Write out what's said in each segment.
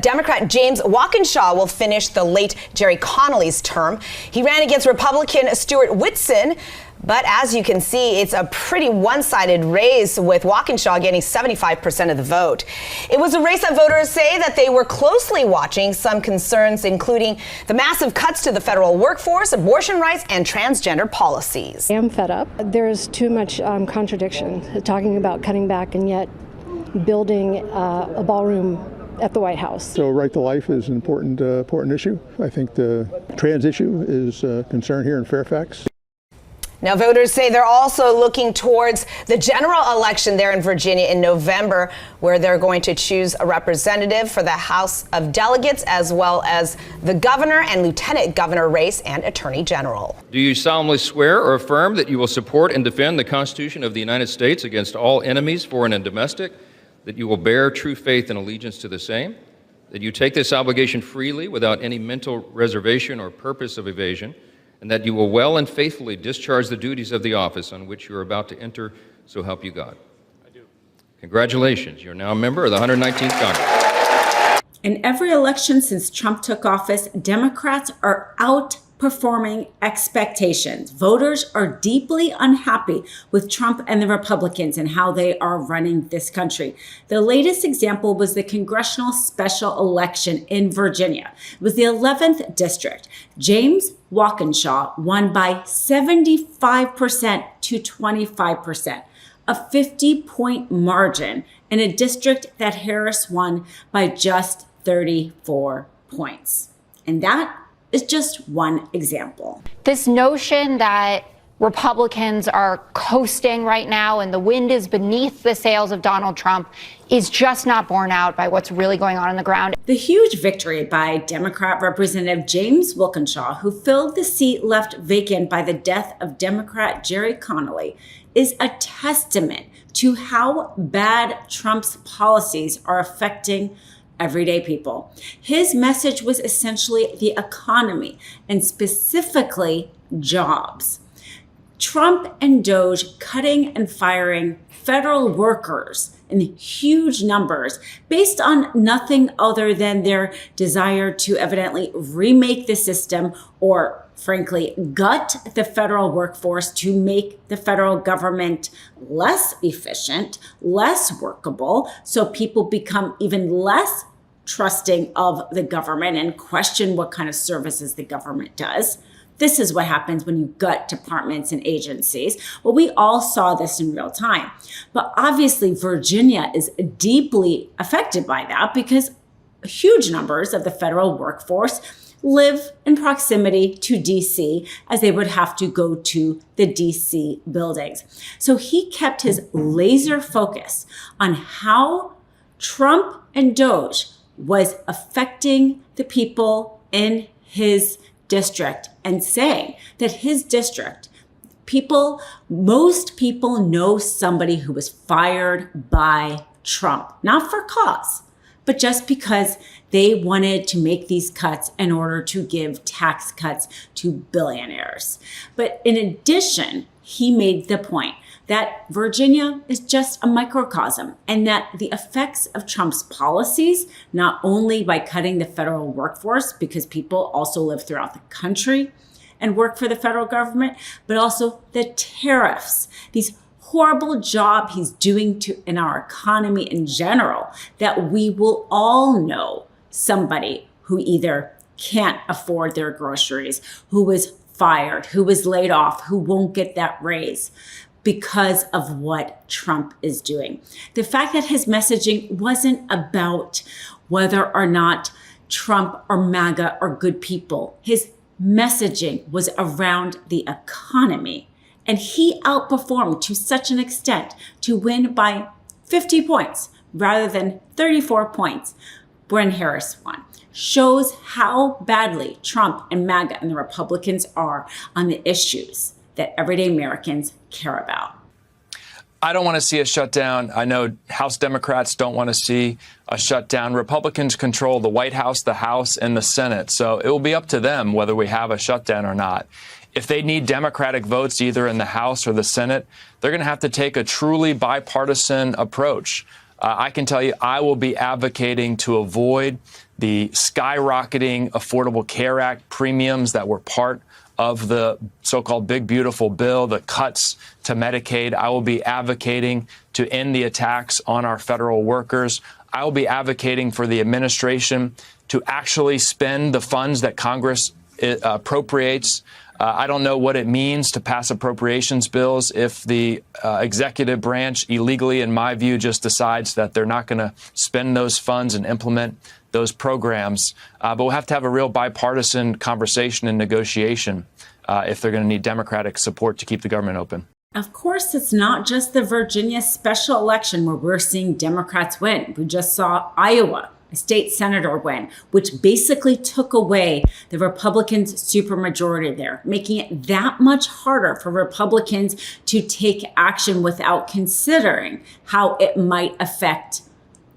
Democrat James Walkinshaw will finish the late Jerry Connolly's term. He ran against Republican Stuart Whitson, but as you can see, it's a pretty one-sided race with Walkinshaw getting 75% of the vote. It was a race that voters say that they were closely watching, some concerns including the massive cuts to the federal workforce, abortion rights, and transgender policies. I am fed up. There's too much contradiction, talking about cutting back and yet building a ballroom at the White House. So right to life is an important issue. I think the trans issue is a concern here in Fairfax. Now, voters say they're also looking towards the general election there in Virginia in November, where they're going to choose a representative for the House of Delegates, as well as the governor and lieutenant governor race and attorney general. Do you solemnly swear or affirm that you will support and defend the Constitution of the United States against all enemies, foreign and domestic, that you will bear true faith and allegiance to the same, that you take this obligation freely without any mental reservation or purpose of evasion, and that you will well and faithfully discharge the duties of the office on which you are about to enter, so help you God? I do. Congratulations. You're now a member of the 119th Congress. In every election since Trump took office, Democrats are outperforming expectations. Voters are deeply unhappy with Trump and the Republicans and how they are running this country. The latest example was the congressional special election in Virginia. It was the 11th district. James Walkinshaw won by 75% to 25%, a 50-point margin in a district that Harris won by just 34 points. And that is just one example. This notion that Republicans are coasting right now and the wind is beneath the sails of Donald Trump is just not borne out by what's really going on the ground. The huge victory by Democrat Representative James Walkinshaw, who filled the seat left vacant by the death of Democrat Jerry Connolly, is a testament to how bad Trump's policies are affecting everyday people. His message was essentially the economy and specifically jobs. Trump and Doge cutting and firing federal workers in huge numbers based on nothing other than their desire to evidently remake the system or frankly gut the federal workforce to make the federal government less efficient, less workable, so people become even less trusting of the government and question what kind of services the government does. This is what happens when you gut departments and agencies. Well, we all saw this in real time. But obviously, Virginia is deeply affected by that because huge numbers of the federal workforce live in proximity to DC, as they would have to go to the DC buildings. So he kept his laser focus on how Trump and Doge was affecting the people in his district and saying that his district, most people know somebody who was fired by Trump, not for cause, but just because they wanted to make these cuts in order to give tax cuts to billionaires. But in addition, he made the point that Virginia is just a microcosm and that the effects of Trump's policies, not only by cutting the federal workforce, because people also live throughout the country and work for the federal government, but also the tariffs, these horrible job he's doing in our economy in general, that we will all know somebody who either can't afford their groceries, who was fired, who was laid off, who won't get that raise because of what Trump is doing. The fact that his messaging wasn't about whether or not Trump or MAGA are good people. His messaging was around the economy. And he outperformed to such an extent to win by 50 points rather than 34 points when Harris won. Shows how badly Trump and MAGA and the Republicans are on the issues that everyday Americans care about. I don't want to see a shutdown. I know House Democrats don't want to see a shutdown. Republicans control the White House, the House, and the Senate. So it will be up to them whether we have a shutdown or not. If they need Democratic votes either in the House or the Senate, they're going to have to take a truly bipartisan approach. I can tell you I will be advocating to avoid the skyrocketing Affordable Care Act premiums that were part of the so-called Big Beautiful Bill, the cuts to Medicaid. I will be advocating to end the attacks on our federal workers. I will be advocating for the administration to actually spend the funds that Congress appropriates. I don't know what it means to pass appropriations bills if the executive branch illegally, in my view, just decides that they're not going to spend those funds and implement those programs. But we'll have to have a real bipartisan conversation and negotiation if they're going to need Democratic support to keep the government open. Of course, it's not just the Virginia special election where we're seeing Democrats win. We just saw Iowa, a state senator win, which basically took away the Republicans' supermajority there, making it that much harder for Republicans to take action without considering how it might affect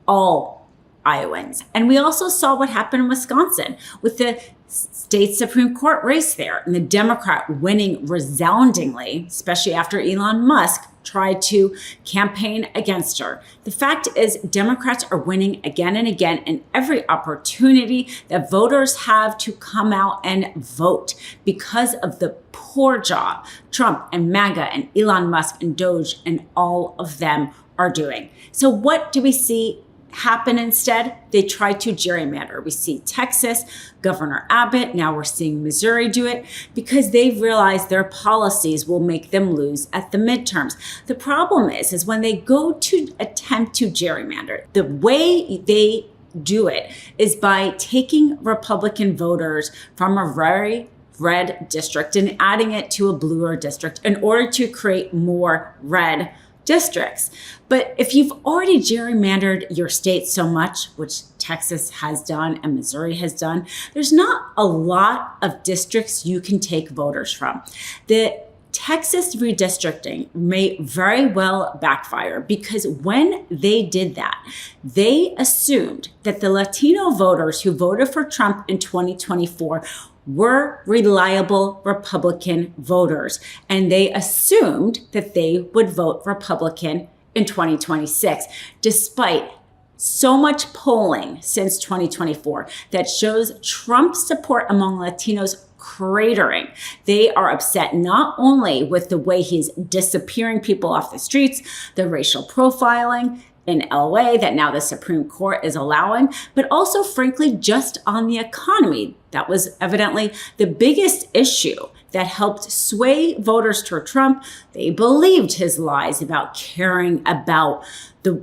all Iowans. And we also saw what happened in Wisconsin with the state Supreme Court race there and the Democrat winning resoundingly, especially after Elon Musk tried to campaign against her. The fact is, Democrats are winning again and again, and every opportunity that voters have to come out and vote because of the poor job Trump and MAGA and Elon Musk and Doge and all of them are doing. So what do we see happen instead? They try to gerrymander. We see Texas, Governor Abbott, now we're seeing Missouri do it because they've realized their policies will make them lose at the midterms. The problem is when they go to attempt to gerrymander, the way they do it is by taking Republican voters from a very red district and adding it to a bluer district in order to create more red districts. But if you've already gerrymandered your state so much, which Texas has done and Missouri has done, there's not a lot of districts you can take voters from. The Texas redistricting may very well backfire because when they did that, they assumed that the Latino voters who voted for Trump in 2024 were reliable Republican voters, and they assumed that they would vote Republican in 2026, despite so much polling since 2024 that shows Trump's support among Latinos cratering. They are upset not only with the way he's disappearing people off the streets, the racial profiling in LA that now the Supreme Court is allowing, but also, frankly, just on the economy. That was evidently the biggest issue that helped sway voters toward Trump. They believed his lies about caring about the,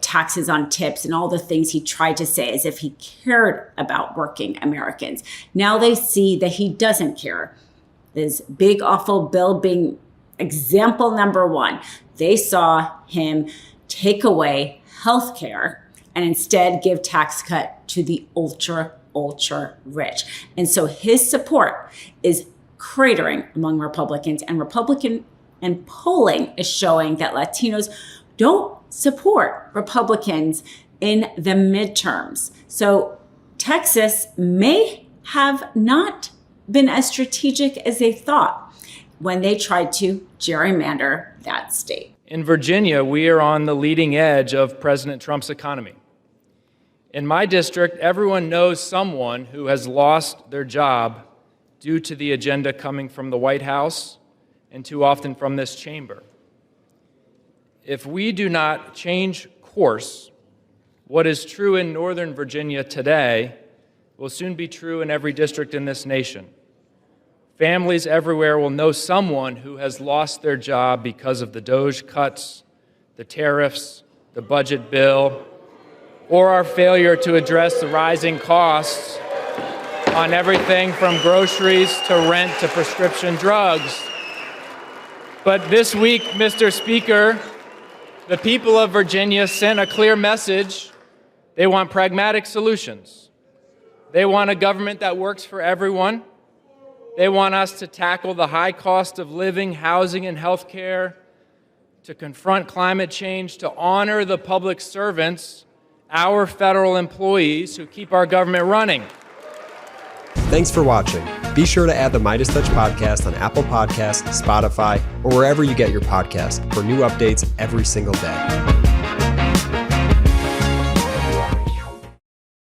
taxes on tips and all the things he tried to say as if he cared about working Americans. Now they see that he doesn't care. This big, awful bill being example number one. They saw him take away health care and instead give tax cut to the ultra rich. And so his support is cratering among Republicans, and polling is showing that Latinos don't support Republicans in the midterms. So Texas may have not been as strategic as they thought when they tried to gerrymander that state. In Virginia, we are on the leading edge of President Trump's economy. In my district, everyone knows someone who has lost their job due to the agenda coming from the White House and too often from this chamber. If we do not change course, what is true in Northern Virginia today will soon be true in every district in this nation. Families everywhere will know someone who has lost their job because of the Doge cuts, the tariffs, the budget bill, or our failure to address the rising costs on everything from groceries to rent to prescription drugs. But this week, Mr. Speaker, the people of Virginia sent a clear message. They want pragmatic solutions. They want a government that works for everyone. They want us to tackle the high cost of living, housing, and health care, to confront climate change, to honor the public servants, our federal employees who keep our government running. Thanks for watching. Be sure to add the MeidasTouch podcast on Apple Podcasts, Spotify, or wherever you get your podcasts for new updates every single day.